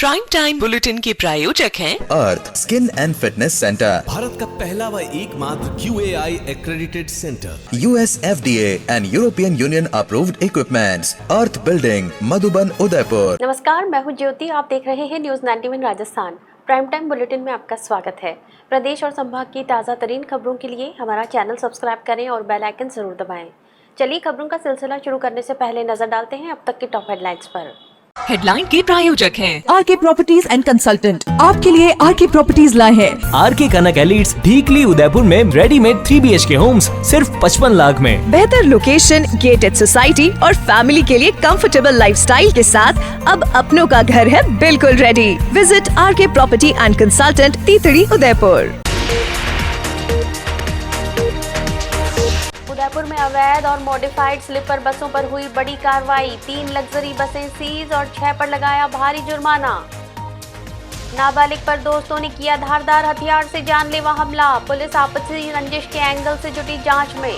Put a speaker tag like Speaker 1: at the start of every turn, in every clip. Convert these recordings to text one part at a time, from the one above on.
Speaker 1: Prime time bulletin के प्रायोजक हैं
Speaker 2: Earth skin and fitness centre,
Speaker 3: Bharat का पहला व एकमात्र QAI accredited centre,
Speaker 2: US FDA and European Union approved equipments, Earth building, Madhuban, Udaipur.
Speaker 4: नमस्कार, मैं हूं ज्योति। आप देख रहे हैं news 91 Rajasthan. Prime time bulletin में आपका स्वागत है। प्रदेश और संभाग की ताज़ा तरीन खबरों के लिए हमारा चैनल सब्सक्राइब करें और बेल आइकन जरूर दबाएं। चलिए खबरों का सिलसिला शुरू करने से पहले नजर डालते हैं अब तक की टॉप हेडलाइंस पर।
Speaker 1: हेडलाइन के प्रायोजक हैं
Speaker 5: आरके प्रॉपर्टीज एंड कंसल्टेंट। आपके लिए आरके प्रॉपर्टीज लाए हैं।
Speaker 6: आरके कनक एलिट्स ढीकली उदयपुर में रेडीमेड 3 BHK होम्स सिर्फ 55 लाख में।
Speaker 5: बेहतर लोकेशन, गेटेड सोसाइटी और फैमिली के लिए कंफर्टेबल लाइफस्टाइल के साथ अब अपनों का घर है बिल्कुल ready. Visit RK property and consultant, तीतड़ी, उदयपुर।
Speaker 4: उदयपुर में अवैध और मॉडिफाइड स्लीपर बसों पर हुई बड़ी कार्रवाई। 3 लग्जरी बसें सीज और 6 पर लगाया भारी जुर्माना। नाबालिग पर दोस्तों ने किया धारदार हथियार से जानलेवा हमला। पुलिस आपसी रंजिश के एंगल से जुटी जांच में।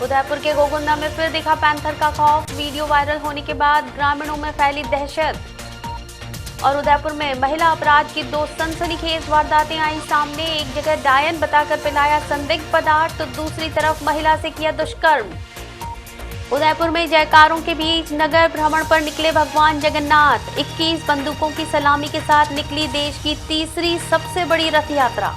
Speaker 4: उदयपुर के गोगुंदा में फिर दिखा पैंथर का खौफ। वीडियो वायरल होने के बाद ग्रामीणों में फैली दहशत। और उदयपुर में महिला अपराध की 2 सनसनीखेज वारदातें आई सामने। एक जगह डायन बताकर पिलाया संदिग्ध पदार्थ तो दूसरी तरफ महिला से किया दुष्कर्म। उदयपुर में जयकारों के बीच नगर भ्रमण पर निकले भगवान जगन्नाथ। 21 बंदूकों की सलामी के साथ निकली देश की तीसरी सबसे बड़ी रथ यात्रा।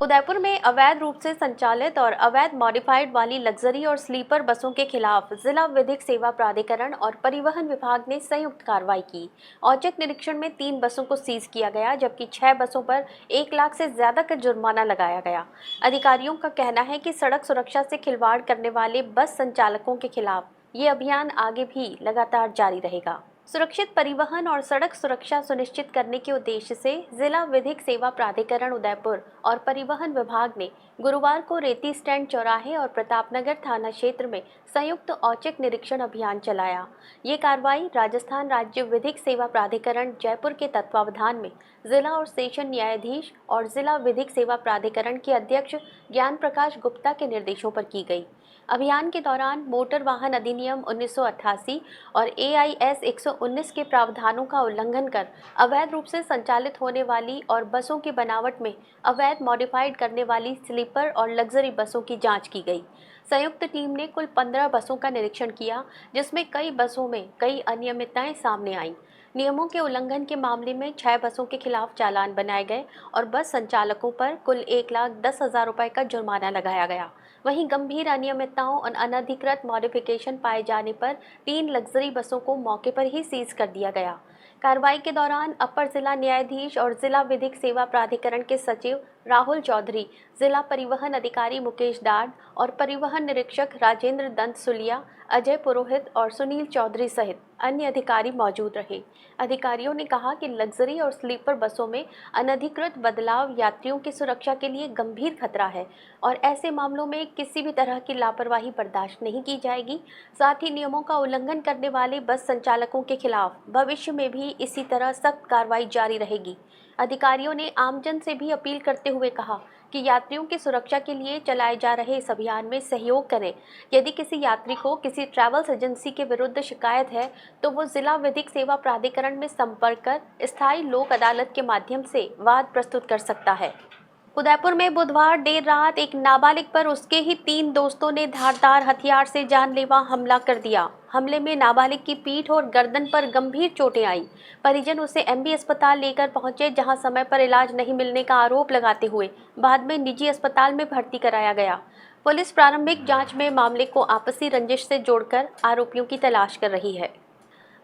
Speaker 4: उदयपुर में अवैध रूप से संचालित और अवैध मॉडिफाइड वाली लग्जरी और स्लीपर बसों के खिलाफ जिला विधिक सेवा प्राधिकरण और परिवहन विभाग ने संयुक्त कार्रवाई की। औचक निरीक्षण में 3 बसों को सीज किया गया, जबकि 6 बसों पर 1 लाख से ज्यादा का जुर्माना लगाया गया। अधिकारियों का कहना है कि सड़क सुरक्षा से खिलवाड़ करने वाले बस संचालकों के खिलाफ ये अभियान आगे भी लगातार जारी रहेगा। सुरक्षित परिवहन और सड़क सुरक्षा सुनिश्चित करने के उद्देश्य से जिला विधिक सेवा प्राधिकरण उदयपुर और परिवहन विभाग ने गुरुवार को रेती स्टैंड चौराहे और प्रतापनगर थाना क्षेत्र में संयुक्त औचक निरीक्षण अभियान चलाया। ये कार्रवाई राजस्थान राज्य विधिक सेवा प्राधिकरण जयपुर के तत्वावधान में जिला और सेशन न्यायाधीश और जिला विधिक सेवा प्राधिकरण के अध्यक्ष ज्ञान प्रकाश गुप्ता के निर्देशों पर की गई। अभियान के दौरान मोटर वाहन अधिनियम 1988 और AIS 119 के प्रावधानों का उल्लंघन कर अवैध रूप से संचालित होने वाली और बसों की बनावट में अवैध मॉडिफाइड करने वाली स्लीपर और लग्जरी बसों की जांच की गई। संयुक्त टीम ने कुल 15 बसों का निरीक्षण किया, जिसमें कई बसों में कई अनियमितताएं सामने आईं। नियमों के उल्लंघन के मामले में 6 बसों के खिलाफ चालान बनाए गए और बस संचालकों पर कुल 1,10,000 रुपये का जुर्माना लगाया गया। वहीं गंभीर अनियमितताओं और अनधिकृत मॉडिफिकेशन पाए जाने पर 3 लग्जरी बसों को मौके पर ही सीज कर दिया गया। कार्रवाई के दौरान अपर जिला न्यायाधीश और जिला विधिक सेवा प्राधिकरण के सचिव राहुल चौधरी, जिला परिवहन अधिकारी मुकेश डाड और परिवहन निरीक्षक राजेंद्र दंत सुलिया, अजय पुरोहित और सुनील चौधरी सहित अन्य अधिकारी मौजूद रहे। अधिकारियों ने कहा कि लग्जरी और स्लीपर बसों में अनधिकृत बदलाव यात्रियों की सुरक्षा के लिए गंभीर खतरा है और ऐसे मामलों में किसी भी तरह की लापरवाही बर्दाश्त नहीं की जाएगी। साथ ही नियमों का उल्लंघन करने वाले बस संचालकों के खिलाफ भविष्य में भी इसी तरह सख्त कार्रवाई जारी रहेगी। अधिकारियों ने आमजन से भी अपील करते हुए कहा कि यात्रियों की सुरक्षा के लिए चलाए जा रहे इस अभियान में सहयोग करें। यदि किसी यात्री को किसी ट्रैवल्स एजेंसी के विरुद्ध शिकायत है तो वो जिला विधिक सेवा प्राधिकरण में संपर्क कर स्थायी लोक अदालत के माध्यम से वाद प्रस्तुत कर सकता है। उदयपुर में बुधवार देर रात एक नाबालिग पर उसके ही 3 दोस्तों ने धारदार हथियार से जानलेवा हमला कर दिया। हमले में नाबालिग की पीठ और गर्दन पर गंभीर चोटें आईं। परिजन उसे MB अस्पताल लेकर पहुंचे, जहां समय पर इलाज नहीं मिलने का आरोप लगाते हुए बाद में निजी अस्पताल में भर्ती कराया गया। पुलिस प्रारंभिक जांच में मामले को आपसी रंजिश से जोड़कर आरोपियों की तलाश कर रही है।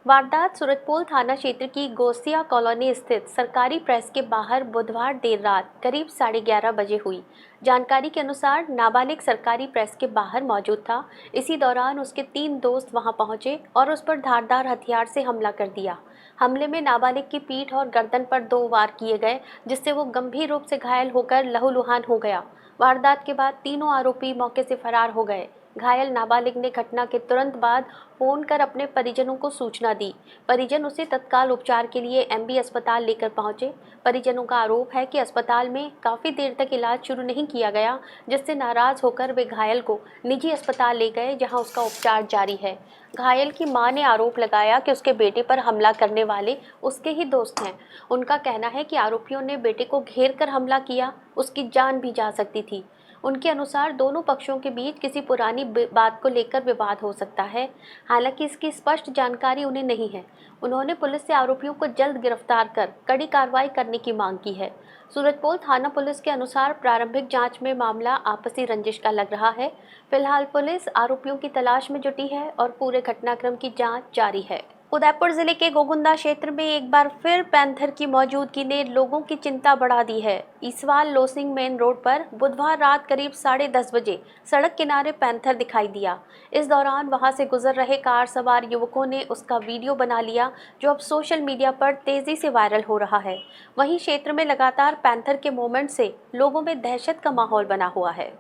Speaker 4: वारदात सूरजपोल थाना क्षेत्र की गोसिया कॉलोनी स्थित सरकारी प्रेस के बाहर बुधवार देर रात करीब 11:30 बजे हुई। जानकारी के अनुसार नाबालिग सरकारी प्रेस के बाहर मौजूद था। इसी दौरान उसके 3 दोस्त वहां पहुंचे और उस पर धारदार हथियार से हमला कर दिया। हमले में नाबालिग की पीठ और गर्दन पर 2 वार किए गए, जिससे वो गंभीर रूप से घायल होकर लहूलुहान हो गया। वारदात के बाद तीनों आरोपी मौके से फरार हो गए। घायल नाबालिग ने घटना के तुरंत बाद फोन कर अपने परिजनों को सूचना दी। परिजन उसे तत्काल उपचार के लिए एमबी अस्पताल लेकर पहुंचे। परिजनों का आरोप है कि अस्पताल में काफ़ी देर तक इलाज शुरू नहीं किया गया, जिससे नाराज होकर वे घायल को निजी अस्पताल ले गए, जहां उसका उपचार जारी है। घायल की मां ने आरोप लगाया कि उसके बेटे पर हमला करने वाले उसके ही दोस्त हैं। उनका कहना है कि आरोपियों ने बेटे को घेर कर हमला किया, उसकी जान भी जा सकती थी। उनके अनुसार दोनों पक्षों के बीच किसी पुरानी बात को लेकर विवाद हो सकता है। हालांकि इसकी स्पष्ट जानकारी उन्हें नहीं है। उन्होंने पुलिस से आरोपियों को जल्द गिरफ्तार कर कड़ी कार्रवाई करने की मांग की है। सूरजपोल थाना पुलिस के अनुसार प्रारंभिक जांच में मामला आपसी रंजिश का लग रहा है। फिलहाल पुलिस आरोपियों की तलाश में जुटी है और पूरे घटनाक्रम की जांच जारी है। उदयपुर जिले के गोगुंदा क्षेत्र में एक बार फिर पैंथर की मौजूदगी ने लोगों की चिंता बढ़ा दी है। ईसवाल लोसिंग मेन रोड पर बुधवार रात करीब 10:30 बजे सड़क किनारे पैंथर दिखाई दिया। इस दौरान वहां से गुजर रहे कार सवार युवकों ने उसका वीडियो बना लिया, जो अब सोशल मीडिया पर तेजी से वायरल हो रहा है। वहीं क्षेत्र में लगातार पैंथर के मूवमेंट से लोगों में दहशत का माहौल बना हुआ है।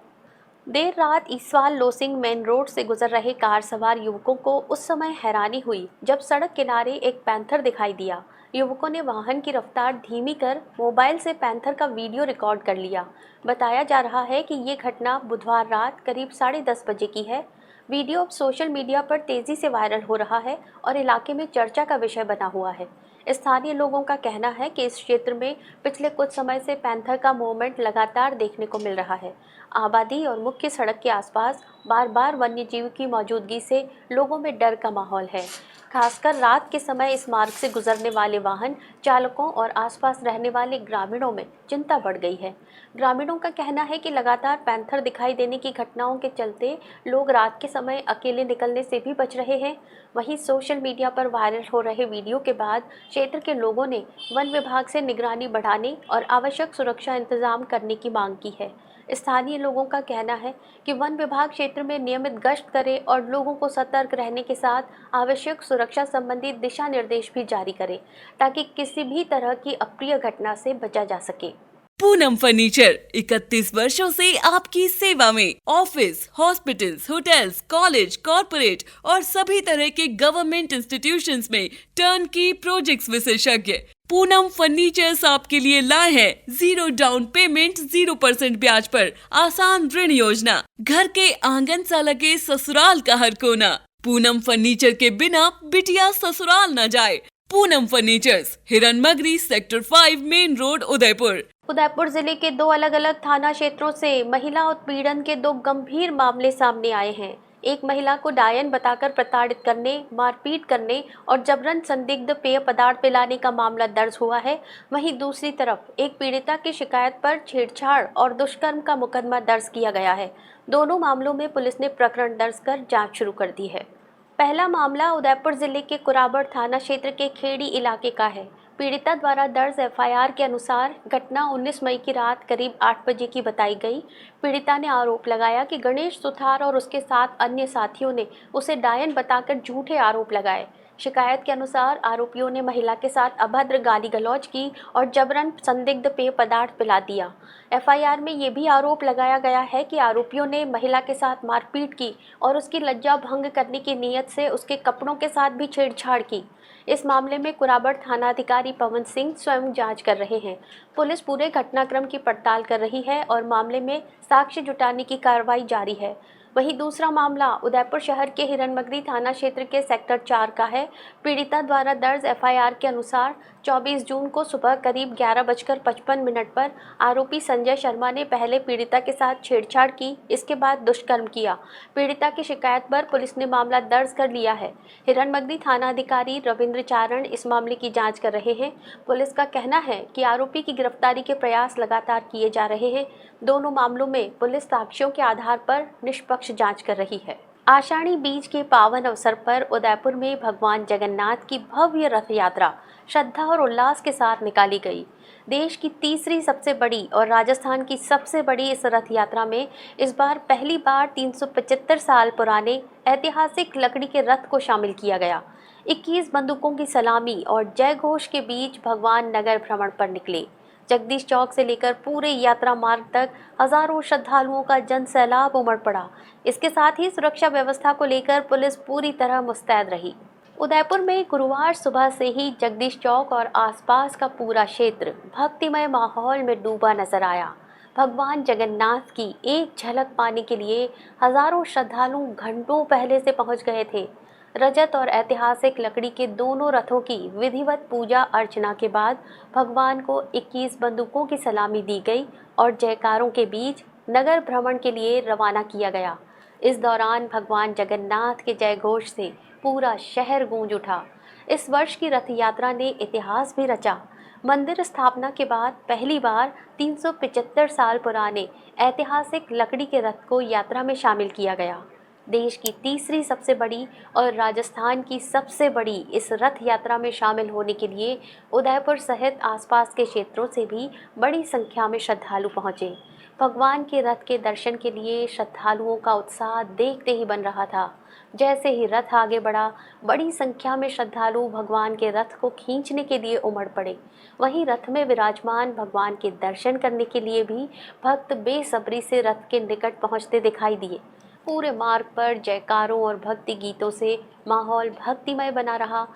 Speaker 4: देर रात ईसवाल लोसिंग मेन रोड से गुजर रहे कार सवार युवकों को उस समय हैरानी हुई जब सड़क किनारे एक पैंथर दिखाई दिया। युवकों ने वाहन की रफ्तार धीमी कर मोबाइल से पैंथर का वीडियो रिकॉर्ड कर लिया। बताया जा रहा है कि ये घटना बुधवार रात करीब 10:30 बजे की है। वीडियो अब सोशल मीडिया पर तेज़ी से वायरल हो रहा है और इलाके में चर्चा का विषय बना हुआ है। स्थानीय लोगों का कहना है कि इस क्षेत्र में पिछले कुछ समय से पैंथर का मूवमेंट लगातार देखने को मिल रहा है। आबादी और मुख्य सड़क के आसपास बार बार वन्यजीव की मौजूदगी से लोगों में डर का माहौल है। खासकर रात के समय इस मार्ग से गुजरने वाले वाहन चालकों और आसपास रहने वाले ग्रामीणों में चिंता बढ़ गई है। ग्रामीणों का कहना है कि लगातार पैंथर दिखाई देने की घटनाओं के चलते लोग रात के समय अकेले निकलने से भी बच रहे हैं। वहीं सोशल मीडिया पर वायरल हो रहे वीडियो के बाद क्षेत्र के लोगों ने वन विभाग से निगरानी बढ़ाने और आवश्यक सुरक्षा इंतजाम करने की मांग की है। स्थानीय लोगों का कहना है कि वन विभाग क्षेत्र में नियमित गश्त करे और लोगों को सतर्क रहने के साथ आवश्यक सुरक्षा संबंधी दिशा निर्देश भी जारी करे, ताकि किसी भी तरह की अप्रिय घटना से बचा जा सके।
Speaker 7: पूनम फर्नीचर 31 वर्षों से आपकी सेवा में। Office, hospitals, hotels, college, corporate और सभी तरह के गवर्नमेंट इंस्टीट्यूशंस में टर्नकी प्रोजेक्ट्स विशेषज्ञ पूनम फर्नीचर्स आपके लिए लाए हैं 0 डाउन पेमेंट 0% ब्याज पर आसान ऋण योजना। घर के आंगन सा लगे ससुराल का हर कोना। पूनम फर्नीचर के बिना बिटिया ससुराल न जाए। Poonam furnitures, Hiranmagri, sector 5, main road, Udaipur.
Speaker 4: Udaipur जिले के 2 अलग अलग थाना क्षेत्रों से महिला उत्पीड़न के 2 गंभीर मामले सामने आए हैं। एक महिला को डायन बताकर प्रताड़ित करने, मारपीट करने और जबरन संदिग्ध पेय पदार्थ पिलाने का मामला दर्ज हुआ है। वहीं दूसरी तरफ एक पीड़िता की शिकायत पर छेड़छाड़ और दुष्कर्म का मुकदमा दर्ज किया गया है। दोनों मामलों में पुलिस ने प्रकरण दर्ज कर जांच शुरू कर दी है। पहला मामला उदयपुर जिले के कुराबड़ थाना क्षेत्र के खेड़ी इलाके का है। पीड़िता द्वारा दर्ज एफआईआर के अनुसार घटना 19 मई की रात करीब 8 बजे की बताई गई। पीड़िता ने आरोप लगाया कि गणेश सुथार और उसके 7 अन्य साथियों ने उसे डायन बताकर झूठे आरोप लगाए। शिकायत के अनुसार आरोपियों ने महिला के साथ अभद्र गाली गलौज की और जबरन संदिग्ध पेय पदार्थ पिला दिया। एफआईआर में ये भी आरोप लगाया गया है कि आरोपियों ने महिला के साथ मारपीट की और उसकी लज्जा भंग करने की नीयत से उसके कपड़ों के साथ भी छेड़छाड़ की। इस मामले में कुराबड़ थानाधिकारी पवन सिंह स्वयं जांच कर रहे हैं। पुलिस पूरे घटनाक्रम की पड़ताल कर रही है और मामले में साक्ष्य जुटाने की कार्रवाई जारी है। वहीं दूसरा मामला उदयपुर शहर के हिरनमगरी थाना क्षेत्र के सेक्टर 4 का है। पीड़िता द्वारा दर्ज एफआईआर के अनुसार 24 जून को सुबह करीब 11:55 पर आरोपी संजय शर्मा ने पहले पीड़िता के साथ छेड़छाड़ की, इसके बाद दुष्कर्म किया। पीड़िता की शिकायत पर पुलिस ने मामला दर्ज कर लिया है। हिरनमगरी थानाधिकारी रविंद्र चारण इस मामले की जांच कर रहे हैं। पुलिस का कहना है कि आरोपी की गिरफ्तारी के प्रयास लगातार किए जा रहे हैं। दोनों मामलों में पुलिस साक्ष्यों के आधार पर निष्पक्ष जांच कर रही है। आषाढ़ी बीज के पावन अवसर पर उदयपुर में भगवान जगन्नाथ की भव्य रथ यात्रा श्रद्धा और उल्लास के साथ निकाली गई। देश की तीसरी सबसे बड़ी और राजस्थान की सबसे बड़ी इस रथ यात्रा में इस बार पहली बार 375 साल पुराने ऐतिहासिक लकड़ी के रथ को शामिल किया गया। 21 बंदूकों की सलामी और जय घोष के बीच भगवान नगर भ्रमण पर निकले। जगदीश चौक से लेकर पूरे यात्रा मार्ग तक हजारों श्रद्धालुओं का जन सैलाब उमड़ पड़ा। इसके साथ ही सुरक्षा व्यवस्था को लेकर पुलिस पूरी तरह मुस्तैद रही। उदयपुर में गुरुवार सुबह से ही जगदीश चौक और आसपास का पूरा क्षेत्र भक्तिमय माहौल में डूबा नजर आया। भगवान जगन्नाथ की एक झलक पाने के लिए हजारों श्रद्धालु घंटों पहले से पहुंच गए थे। रजत और ऐतिहासिक लकड़ी के दोनों रथों की विधिवत पूजा अर्चना के बाद भगवान को 21 बंदूकों की सलामी दी गई और जयकारों के बीच नगर भ्रमण के लिए रवाना किया गया। इस दौरान भगवान जगन्नाथ के जयघोष से पूरा शहर गूंज उठा। इस वर्ष की रथ यात्रा ने इतिहास भी रचा। मंदिर स्थापना के बाद पहली बार 375 साल पुराने ऐतिहासिक लकड़ी के रथ को यात्रा में शामिल किया गया। देश की तीसरी सबसे बड़ी और राजस्थान की सबसे बड़ी इस रथ यात्रा में शामिल होने के लिए उदयपुर सहित आसपास के क्षेत्रों से भी बड़ी संख्या में श्रद्धालु पहुंचे। भगवान के रथ के दर्शन के लिए श्रद्धालुओं का उत्साह देखते ही बन रहा था। जैसे ही रथ आगे बढ़ा, बड़ी संख्या में श्रद्धालु भगवान के रथ को खींचने के लिए उमड़ पड़े। वहीं रथ में विराजमान भगवान के दर्शन करने के लिए भी भक्त बेसब्री से रथ के निकट पहुंचते दिखाई दिए। पूरे मार्ग पर जयकारों और भक्ति गीतों से माहौल भक्तिमय बना रहा।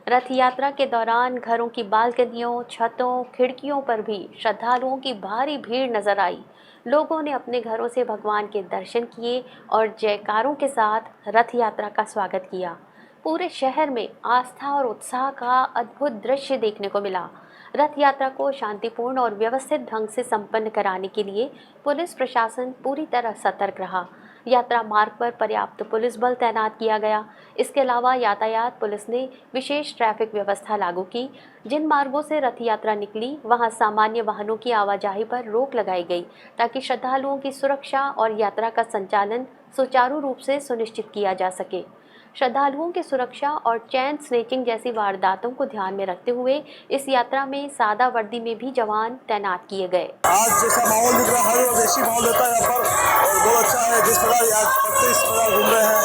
Speaker 4: रथ यात्रा के दौरान घरों की बालकनियों, छतों, खिड़कियों पर भी श्रद्धालुओं की भारी भीड़ नजर आई। लोगों ने अपने घरों से भगवान के दर्शन किए और जयकारों के साथ रथ यात्रा का स्वागत किया। पूरे शहर में आस्था और उत्साह का अद्भुत दृश्य देखने को मिला। रथ यात्रा को शांतिपूर्ण और व्यवस्थित ढंग से संपन्न कराने के लिए पुलिस प्रशासन पूरी तरह सतर्क रहा। यात्रा मार्ग पर पर्याप्त पुलिस बल तैनात किया गया। इसके अलावा यातायात पुलिस ने विशेष ट्रैफिक व्यवस्था लागू की। जिन मार्गों से रथ यात्रा निकली वहां सामान्य वाहनों की आवाजाही पर रोक लगाई गई ताकि श्रद्धालुओं की सुरक्षा और यात्रा का संचालन सुचारू रूप से सुनिश्चित किया जा सके। श्रद्धालुओं की सुरक्षा और चैन स्नेचिंग जैसी वारदातों को ध्यान में रखते हुए इस यात्रा में सादा वर्दी में भी जवान तैनात किए गए।
Speaker 8: आज जैसा माहौल दिख रहा है वैसी माहौल रहता है यहाँ पर और बहुत अच्छा है। जिस प्रकार आज भक्त इस प्रकार घूम रहे हैं,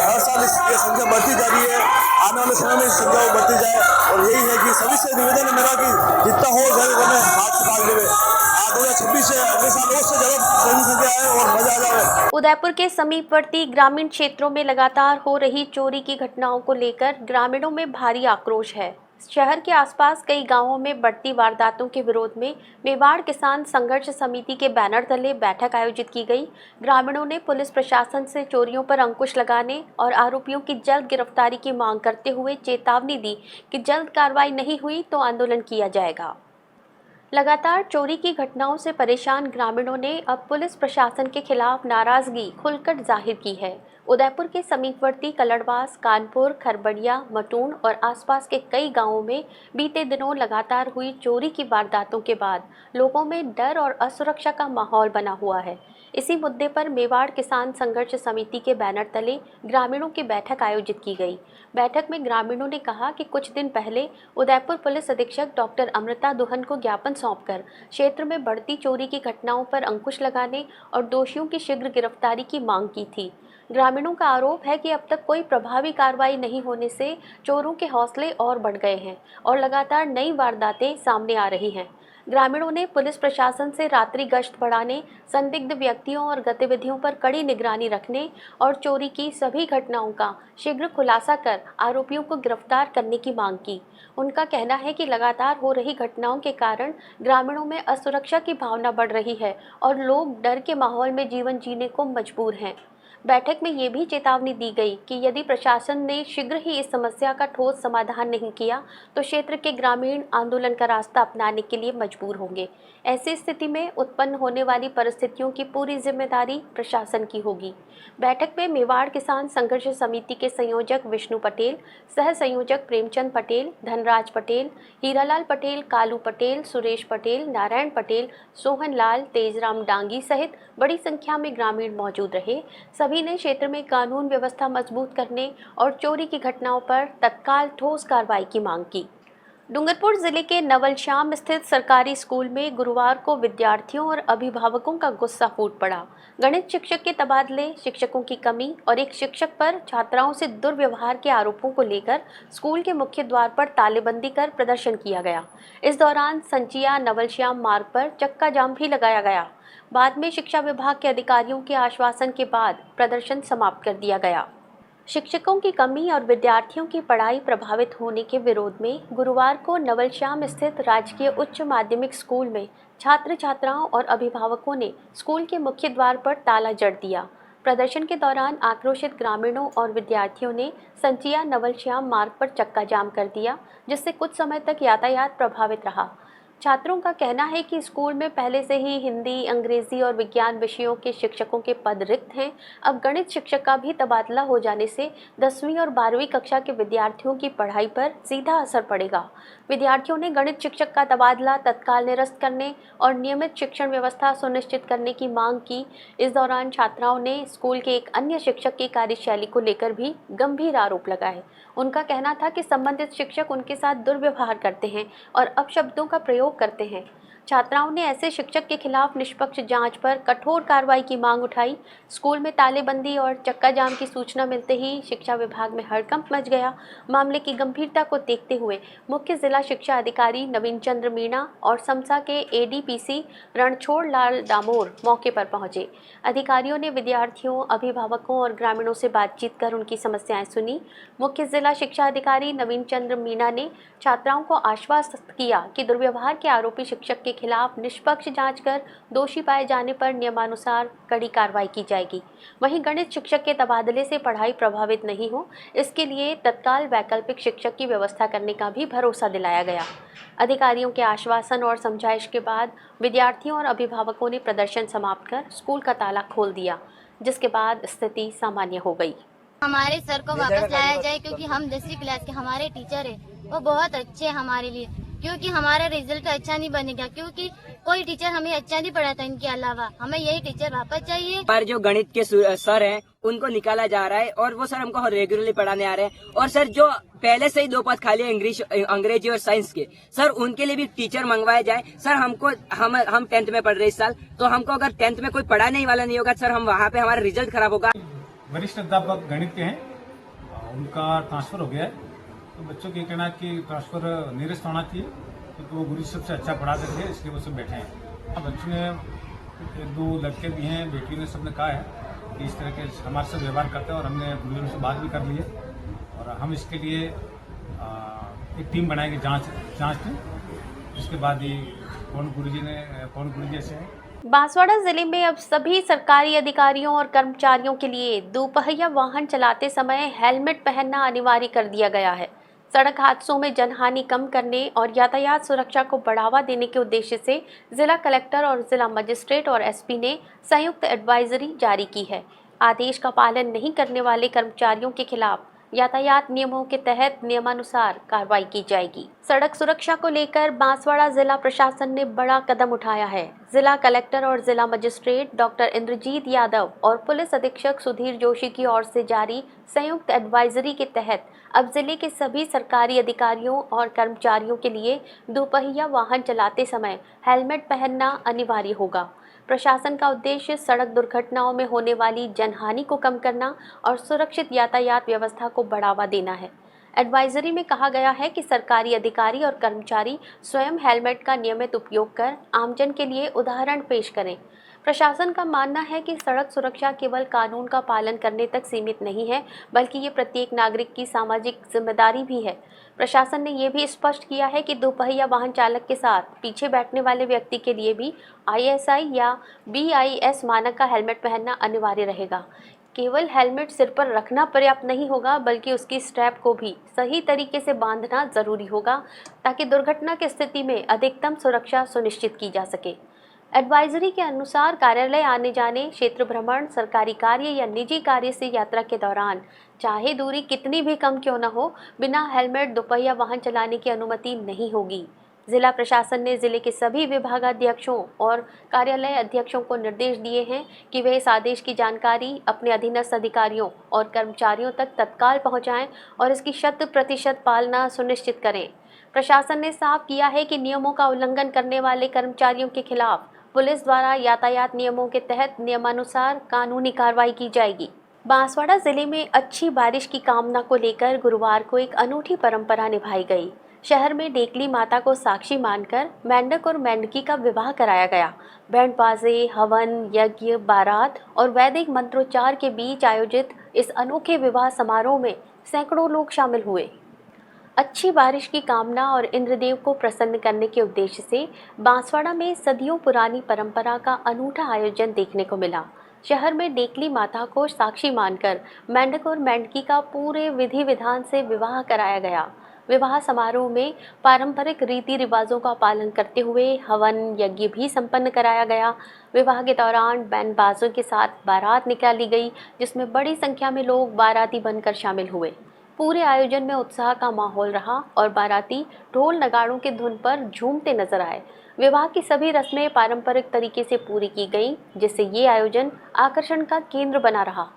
Speaker 8: हर साल ये संख्या बढ़ती जा रही है। आने वाले समय में संख्या बढ़ती जाए और यही है कि सभी से निवेदन है मेरा कि जितना हो घर में हाथ से भाग लेवे। 2026 से अगले साल और से ज़्यादा संख्या है और मजा आ जाए।
Speaker 4: उदयपुर के समीपवर्ती ग्रामीण क्षेत्रों में लगातार हो रही चोरी की घटनाओं को लेकर ग्रामीणों में भारी आक्रोश है। शहर के आसपास कई गांवों में बढ़ती वारदातों के विरोध में मेवाड़ किसान संघर्ष समिति के बैनर तले बैठक आयोजित की गई। ग्रामीणों ने पुलिस प्रशासन से चोरियों पर अंकुश लगाने और आरोपियों की जल्द गिरफ्तारी की मांग करते हुए चेतावनी दी कि जल्द कार्रवाई नहीं हुई तो आंदोलन किया जाएगा। लगातार चोरी की घटनाओं से परेशान ग्रामीणों ने अब पुलिस प्रशासन के खिलाफ नाराजगी खुलकर जाहिर की है। उदयपुर के समीपवर्ती कलड़वास, कानपुर, खरबड़िया, मटून और आसपास के कई गांवों में बीते दिनों लगातार हुई चोरी की वारदातों के बाद लोगों में डर और असुरक्षा का माहौल बना हुआ है। इसी मुद्दे पर मेवाड़ किसान संघर्ष समिति के बैनर तले ग्रामीणों की बैठक आयोजित की गई। बैठक में ग्रामीणों ने कहा कि कुछ दिन पहले उदयपुर पुलिस अधीक्षक डॉक्टर अमृता दुहन को ज्ञापन सौंपकर क्षेत्र में बढ़ती चोरी की घटनाओं पर अंकुश लगाने और दोषियों की शीघ्र गिरफ्तारी की मांग की थी। ग्रामीणों का आरोप है कि अब तक कोई प्रभावी कार्रवाई नहीं होने से चोरों के हौसले और बढ़ गए हैं और लगातार नई वारदातें सामने आ रही हैं। ग्रामीणों ने पुलिस प्रशासन से रात्रि गश्त बढ़ाने, संदिग्ध व्यक्तियों और गतिविधियों पर कड़ी निगरानी रखने और चोरी की सभी घटनाओं का शीघ्र खुलासा कर आरोपियों को गिरफ्तार करने की मांग की। उनका कहना है कि लगातार हो रही घटनाओं के कारण ग्रामीणों में असुरक्षा की भावना बढ़ रही है और लोग डर के माहौल में जीवन जीने को मजबूर हैं। बैठक में ये भी चेतावनी दी गई कि यदि प्रशासन ने शीघ्र ही इस समस्या का ठोस समाधान नहीं किया तो क्षेत्र के ग्रामीण आंदोलन का रास्ता अपनाने के लिए मजबूर होंगे। ऐसी स्थिति में उत्पन्न होने वाली परिस्थितियों की पूरी जिम्मेदारी प्रशासन की होगी। बैठक में मेवाड़ किसान संघर्ष समिति के संयोजक विष्णु पटेल, सह संयोजक प्रेमचंद पटेल, धनराज पटेल, हीरालाल पटेल, कालू पटेल, सुरेश पटेल, नारायण पटेल, सोहन लाल, तेजराम डांगी सहित बड़ी संख्या में ग्रामीण मौजूद रहे। सभी ने क्षेत्र में कानून व्यवस्था मजबूत करने और चोरी की घटनाओं पर तत्काल ठोस कार्रवाई की मांग की। डूंगरपुर जिले के नवलश्याम स्थित सरकारी स्कूल में गुरुवार को विद्यार्थियों और अभिभावकों का गुस्सा फूट पड़ा। गणित शिक्षक के तबादले, शिक्षकों की कमी और एक शिक्षक पर छात्राओं से दुर्व्यवहार के आरोपों को लेकर स्कूल के मुख्य द्वार पर तालेबंदी कर प्रदर्शन किया गया। इस दौरान संचिया नवलश्याम मार्ग पर चक्का जाम भी लगाया गया। बाद में शिक्षा विभाग के अधिकारियों के आश्वासन के बाद प्रदर्शन समाप्त कर दिया गया। शिक्षकों की कमी और विद्यार्थियों की पढ़ाई प्रभावित होने के विरोध में गुरुवार को नवलश्याम स्थित राजकीय उच्च माध्यमिक स्कूल में छात्र छात्राओं और अभिभावकों ने स्कूल के मुख्य द्वार पर ताला जड़ दिया। प्रदर्शन के दौरान आक्रोशित ग्रामीणों और विद्यार्थियों ने संचिया नवलश्याम मार्ग पर चक्का जाम कर दिया, जिससे कुछ समय तक यातायात प्रभावित रहा। छात्रों का कहना है कि स्कूल में पहले से ही हिंदी, अंग्रेजी और विज्ञान विषयों के शिक्षकों के पद रिक्त हैं। अब गणित शिक्षक का भी तबादला हो जाने से 10वीं और 12वीं कक्षा के विद्यार्थियों की पढ़ाई पर सीधा असर पड़ेगा। विद्यार्थियों ने गणित शिक्षक का तबादला तत्काल निरस्त करने और नियमित शिक्षण व्यवस्था सुनिश्चित करने की मांग की। इस दौरान छात्राओं ने स्कूल के एक अन्य शिक्षक की कार्यशैली को लेकर भी गंभीर आरोप लगाए। उनका कहना था कि संबंधित शिक्षक उनके साथ दुर्व्यवहार करते हैं और अपशब्दों का प्रयोग करते हैं। छात्राओं ने ऐसे शिक्षक के खिलाफ निष्पक्ष जांच पर कठोर कार्रवाई की मांग उठाई। स्कूल में तालेबंदी और चक्का जाम की सूचना मिलते ही शिक्षा विभाग में हड़कंप मच गया। मामले की गंभीरता को देखते हुए मुख्य जिला शिक्षा अधिकारी नवीन चंद्र मीणा और समसा के एडीपीसी रणछोड़ लाल डामोर मौके पर पहुंचे। अधिकारियों ने विद्यार्थियों, अभिभावकों और ग्रामीणों से बातचीत कर उनकी समस्याएं सुनी। मुख्य जिला शिक्षा अधिकारी नवीन चंद्र मीणा ने छात्राओं को आश्वस्त किया कि दुर्व्यवहार के आरोपी शिक्षक के खिलाफ निष्पक्ष जांच कर दोषी पाए जाने पर नियमानुसार कड़ी कार्रवाई की जाएगी। वहीं गणित शिक्षक के तबादले से पढ़ाई प्रभावित नहीं हो, इसके लिए तत्काल वैकल्पिक शिक्षक की व्यवस्था करने का भी भरोसा दिलाया गया। अधिकारियों के आश्वासन और समझाइश के बाद विद्यार्थियों और अभिभावकों ने प्रदर्शन समाप्त कर स्कूल का ताला खोल दिया, जिसके बाद स्थिति सामान्य हो गई।
Speaker 9: हमारे सर को वापस लाया जाए, क्योंकि हम 10वीं क्लास के हमारे टीचर है वो बहुत अच्छे हैं हमारे लिए, क्योंकि हमारा रिजल्ट अच्छा नहीं बनेगा, क्योंकि कोई टीचर हमें अच्छा नहीं पढ़ाता। इनके अलावा हमें यही टीचर वापस चाहिए।
Speaker 10: पर जो गणित के सर हैं उनको निकाला जा रहा है और वो सर हमको रेगुलरली पढ़ाने आ रहे हैं। और सर जो पहले से ही 2 पद खाली है अंग्रेजी और साइंस के, सर उनके लिए भी टीचर मंगवाए जाए। सर हमको हम 10th में पढ़ रहे इस साल, तो हमको अगर 10th में कोई पढ़ाने ही वाला नहीं होगा सर, हम वहाँ पे हमारा रिजल्ट खराब होगा।
Speaker 11: वरिष्ठ अध्यापक गणित के हैं, उनका ट्रांसफर हो गया है, तो बच्चों की कहना कि ट्रांसफर निरस्त होना चाहिए, क्योंकि वो गुरु सबसे अच्छा पढ़ाते थे, इसलिए वो सब बैठे हैं। अब बच्चों ने 1-2 लड़के भी हैं, बेटी ने सबने कहा है कि इस तरह के हमारे से व्यवहार करते हैं, और हमने गुरुजनों से बात भी कर ली है और हम इसके लिए एक टीम बनाएंगे जांच में, इसके बाद ही कौन गुरुजी ऐसे हैं।
Speaker 4: बांसवाड़ा जिले में अब सभी सरकारी अधिकारियों और कर्मचारियों के लिए दोपहिया वाहन चलाते समय हेलमेट पहनना अनिवार्य कर दिया गया है। सड़क हादसों में जनहानि कम करने और यातायात सुरक्षा को बढ़ावा देने के उद्देश्य से जिला कलेक्टर और जिला मजिस्ट्रेट और एसपी ने संयुक्त एडवाइजरी जारी की है। आदेश का पालन नहीं करने वाले कर्मचारियों के खिलाफ यातायात नियमों के तहत नियमानुसार कार्रवाई की जाएगी। सड़क सुरक्षा को लेकर बांसवाड़ा जिला प्रशासन ने बड़ा कदम उठाया है। जिला कलेक्टर और जिला मजिस्ट्रेट डॉक्टर इंद्रजीत यादव और पुलिस अधीक्षक सुधीर जोशी की ओर से जारी संयुक्त एडवाइजरी के तहत अब जिले के सभी सरकारी अधिकारियों और कर्मचारियों के लिए दोपहिया वाहन चलाते समय हेलमेट पहनना अनिवार्य होगा। प्रशासन का उद्देश्य सड़क दुर्घटनाओं में होने वाली जनहानि को कम करना और सुरक्षित यातायात व्यवस्था को बढ़ावा देना है। एडवाइजरी में कहा गया है कि सरकारी अधिकारी और कर्मचारी स्वयं हेलमेट का नियमित उपयोग कर आमजन के लिए उदाहरण पेश करें। प्रशासन का मानना है कि सड़क सुरक्षा केवल कानून का पालन करने तक सीमित नहीं है, बल्कि ये प्रत्येक नागरिक की सामाजिक जिम्मेदारी भी है। प्रशासन ने यह भी स्पष्ट किया है कि दोपहिया वाहन चालक के साथ पीछे बैठने वाले व्यक्ति के लिए भी ISI या BIS मानक का हेलमेट पहनना अनिवार्य रहेगा। केवल हेलमेट सिर पर रखना पर्याप्त नहीं होगा, बल्कि उसकी स्ट्रैप को भी सही तरीके से बांधना जरूरी होगा, ताकि दुर्घटना की स्थिति में अधिकतम सुरक्षा सुनिश्चित की जा सके। एडवाइजरी के अनुसार कार्यालय आने जाने, क्षेत्र भ्रमण, सरकारी कार्य या निजी कार्य से यात्रा के दौरान चाहे दूरी कितनी भी कम क्यों न हो, बिना हेलमेट दोपहिया वाहन चलाने की अनुमति नहीं होगी। जिला प्रशासन ने जिले के सभी विभागाध्यक्षों और कार्यालय अध्यक्षों को निर्देश दिए हैं कि वे इस आदेश की जानकारी अपने अधीनस्थ अधिकारियों और कर्मचारियों तक तत्काल पहुंचाएं और इसकी 100% पालना सुनिश्चित करें। प्रशासन ने साफ किया है कि नियमों का उल्लंघन करने वाले कर्मचारियों के खिलाफ पुलिस द्वारा यातायात नियमों के तहत नियमानुसार कानूनी कार्रवाई की जाएगी। बांसवाड़ा जिले में अच्छी बारिश की कामना को लेकर गुरुवार को एक अनूठी परंपरा निभाई गई। शहर में डेकली माता को साक्षी मानकर मेंढक और मेंढकी का विवाह कराया गया। बैंड बाजे, हवन, यज्ञ, बारात और वैदिक मंत्रोच्चार के बीच आयोजित इस अनोखे विवाह समारोह में सैकड़ों लोग शामिल हुए। अच्छी बारिश की कामना और इंद्रदेव को प्रसन्न करने के उद्देश्य से बांसवाड़ा में सदियों पुरानी परंपरा का अनूठा आयोजन देखने को मिला। शहर में डेकली माता को साक्षी मानकर मेंढक और मेंढकी का पूरे विधि विधान से विवाह कराया गया। विवाह समारोह में पारंपरिक रीति रिवाजों का पालन करते हुए हवन यज्ञ भी संपन्न कराया गया। विवाह के दौरान बैंड बाजों के साथ बारात निकाली गई, जिसमें बड़ी संख्या में लोग बाराती बनकर शामिल हुए। पूरे आयोजन में उत्साह का माहौल रहा और बाराती ढोल नगाड़ों की धुन पर झूमते नजर आए। विवाह की सभी रस्में पारंपरिक तरीके से पूरी की गईं, जिससे ये आयोजन आकर्षण का केंद्र बना रहा।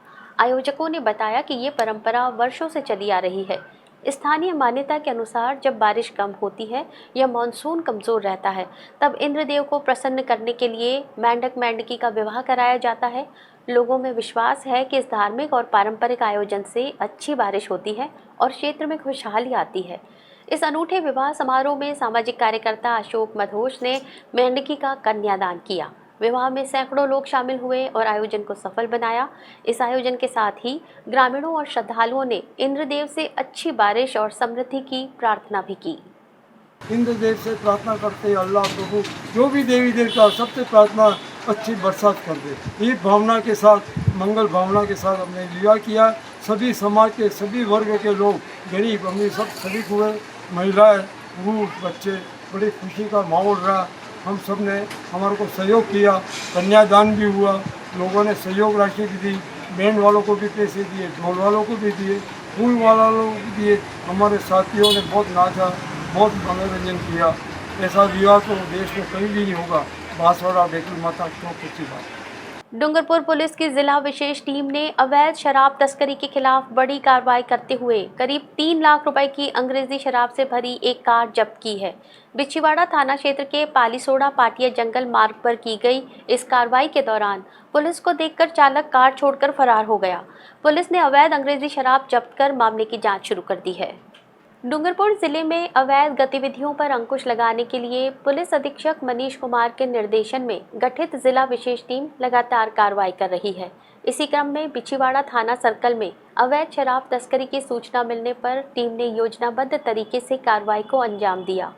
Speaker 4: आयोजकों ने बताया कि ये परंपरा वर्षों से चली आ रही है। स्थानीय मान्यता के अनुसार जब बारिश कम होती है या मानसून कमज़ोर रहता है, तब इंद्रदेव को प्रसन्न करने के लिए मेंढक मेंढकी का विवाह कराया जाता है। लोगों में विश्वास है कि इस धार्मिक और पारंपरिक आयोजन से अच्छी बारिश होती है और क्षेत्र में खुशहाली आती है। इस अनूठे विवाह समारोह में सामाजिक कार्यकर्ता अशोक मधोश ने मेंढकी का कन्यादान किया। विवाह में सैकड़ों लोग शामिल हुए और आयोजन को सफल बनाया। इस आयोजन के साथ ही ग्रामीणों और श्रद्धालुओं ने इंद्रदेव से अच्छी बारिश और समृद्धि की प्रार्थना भी की।
Speaker 12: इंद्रदेव से प्रार्थना करते अल्लाह प्रभु जो भी देवी देवता सबसे प्रार्थना अच्छी बरसात कर दे। ये भावना के साथ, मंगल भावना के साथ हमने विवाह किया। सभी समाज के सभी वर्ग के लोग, गरीब अमीर सब शरीक हुए। महिलाएं, पुरुष, बच्चे, बड़ी खुशी का माहौल रहा। हम सब ने हमारे को सहयोग किया। कन्यादान भी हुआ, लोगों ने सहयोग राशि भी दी। बैंड वालों को भी पैसे दिए, ढोल वालों को भी दिए, फूल वालों को भी दिए। हमारे साथियों ने बहुत नाचा, बहुत मनोरंजन किया। ऐसा विवाह तो देश में कहीं भी नहीं होगा। बांसवाड़ा डेकली माता तो अच्छी बात।
Speaker 4: डूंगरपुर पुलिस की जिला विशेष टीम ने अवैध शराब तस्करी के खिलाफ बड़ी कार्रवाई करते हुए करीब 3 लाख रुपए की अंग्रेजी शराब से भरी एक कार जब्त की है। बिछीवाड़ा थाना क्षेत्र के पालीसोड़ा पाटिया जंगल मार्ग पर की गई इस कार्रवाई के दौरान पुलिस को देखकर चालक कार छोड़कर फरार हो गया। पुलिस ने अवैध अंग्रेजी शराब जब्त कर मामले की जाँच शुरू कर दी है। डूंगरपुर जिले में अवैध गतिविधियों पर अंकुश लगाने के लिए पुलिस अधीक्षक मनीष कुमार के निर्देशन में गठित जिला विशेष टीम लगातार कार्रवाई कर रही है। इसी क्रम में बिछीवाड़ा थाना सर्कल में अवैध शराब तस्करी की सूचना मिलने पर टीम ने योजनाबद्ध तरीके से कार्रवाई को अंजाम दिया।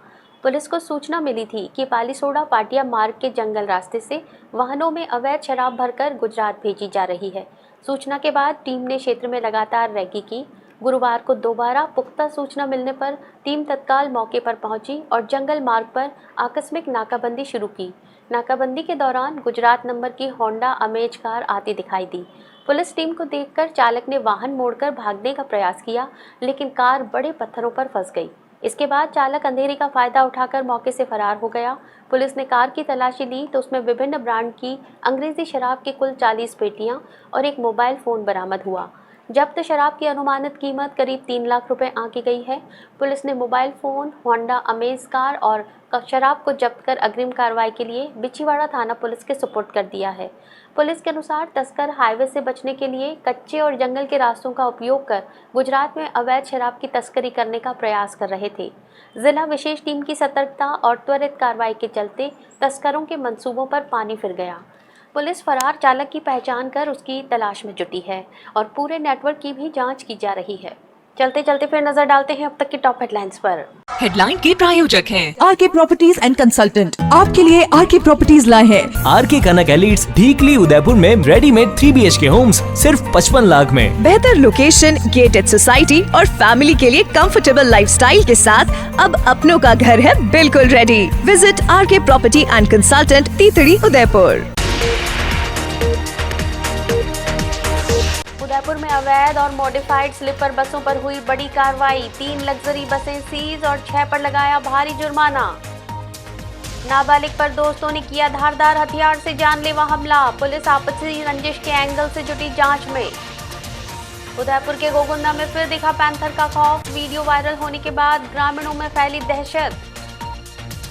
Speaker 4: पुलिस को सूचना मिली थी कि पालीसोड़ा पाटिया मार्ग के जंगल रास्ते से वाहनों में अवैध शराब भरकर गुजरात भेजी जा रही है। सूचना के बाद टीम ने क्षेत्र में लगातार रेकी की। गुरुवार को दोबारा पुख्ता सूचना मिलने पर टीम तत्काल मौके पर पहुंची और जंगल मार्ग पर आकस्मिक नाकाबंदी शुरू की। नाकाबंदी के दौरान गुजरात नंबर की होंडा अमेज कार आती दिखाई दी। पुलिस टीम को देखकर चालक ने वाहन मोड़कर भागने का प्रयास किया, लेकिन कार बड़े पत्थरों पर फंस गई। इसके बाद चालक अंधेरे का फायदा उठाकर मौके से फरार हो गया। पुलिस ने कार की तलाशी ली तो उसमें विभिन्न ब्रांड की अंग्रेजी शराब की कुल 40 पेटियां और एक मोबाइल फ़ोन बरामद हुआ। जब्त शराब की अनुमानित कीमत करीब 3 लाख रुपए आंकी गई है। पुलिस ने mobile phone, Honda amaze car और शराब को जब्त कर अग्रिम कार्रवाई के लिए बिछीवाड़ा थाना पुलिस के सुपुर्द कर दिया है। पुलिस के अनुसार तस्कर हाईवे से बचने के लिए कच्चे और जंगल के रास्तों का उपयोग कर गुजरात में अवैध शराब की तस्करी करने का प्रयास कर रहे थे। जिला विशेष टीम की सतर्कता और त्वरित कार्रवाई के चलते तस्करों के मंसूबों पर पानी फिर गया। पुलिस फरार चालक की पहचान कर उसकी तलाश में जुटी है और पूरे नेटवर्क की भी जांच की जा रही है। चलते चलते फिर नजर डालते हैं अब तक की टॉप हेडलाइंस पर।
Speaker 1: हेडलाइन के प्रायोजक हैं
Speaker 5: आरके प्रॉपर्टीज एंड कंसल्टेंट। आपके लिए आरके प्रॉपर्टीज लाए हैं
Speaker 6: आरके कनक एलिट्स ढीकली उदयपुर में रेडीमेड 3 BHK होम्स सिर्फ 55 लाख में।
Speaker 5: बेहतर लोकेशन, गेटेड सोसाइटी और फैमिली के लिए कंफर्टेबल लाइफस्टाइल के साथ अब अपनों का घर है बिल्कुल ready. Visit RK property and consultant, तीतड़ी, उदयपुर।
Speaker 4: उदयपुर में अवैध और मॉडिफाइड स्लीपर बसों पर हुई बड़ी कार्रवाई। 3 लग्जरी बसें सीज और 6 पर लगाया भारी जुर्माना। नाबालिग पर दोस्तों ने किया धारदार हथियार से जानलेवा हमला। पुलिस आपसी रंजिश के एंगल से जुटी जांच में। उदयपुर के गोगुंदा में फिर दिखा पैंथर का खौफ। वीडियो वायरल होने के बाद ग्रामीणों में फैली दहशत।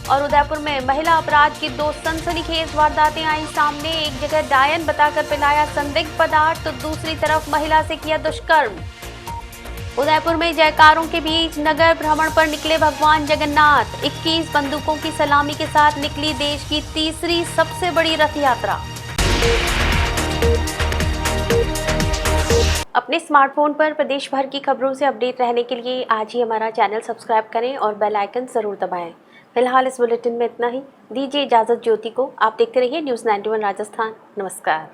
Speaker 4: और उदयपुर में महिला अपराध की 2 सनसनीखेज वारदातें आई सामने। एक जगह डायन बताकर पिलाया संदिग्ध पदार्थ तो दूसरी तरफ महिला से किया दुष्कर्म। उदयपुर में जयकारों के बीच नगर भ्रमण पर निकले भगवान जगन्नाथ। 21 बंदूकों की सलामी के साथ निकली देश की तीसरी सबसे बड़ी रथ यात्रा। अपने स्मार्टफोन पर प्रदेश भर की खबरों से अपडेट रहने के लिए आज ही हमारा चैनल सब्सक्राइब करें और बेल आइकन जरूर दबाएं। फिलहाल इस बुलेटिन में इतना ही। दीजिए इजाजत ज्योति को। आप देखते रहिए न्यूज़ 91 राजस्थान। नमस्कार।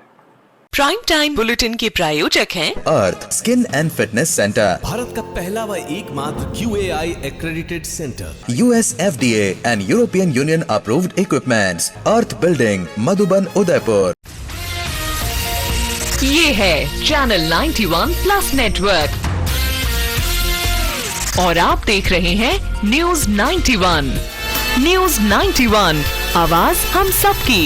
Speaker 1: प्राइम टाइम बुलेटिन के प्रायोजक हैं
Speaker 2: Earth skin and fitness centre,
Speaker 3: Bharat का पहला व एकमात्र QAI accredited center,
Speaker 2: US FDA and European Union approved equipments, earth building, Madhuban, Udaipur.
Speaker 1: ये है चैनल 91 प्लस नेटवर्क और आप देख रहे हैं न्यूज़ 91। न्यूज़ 91, आवाज हम सबकी।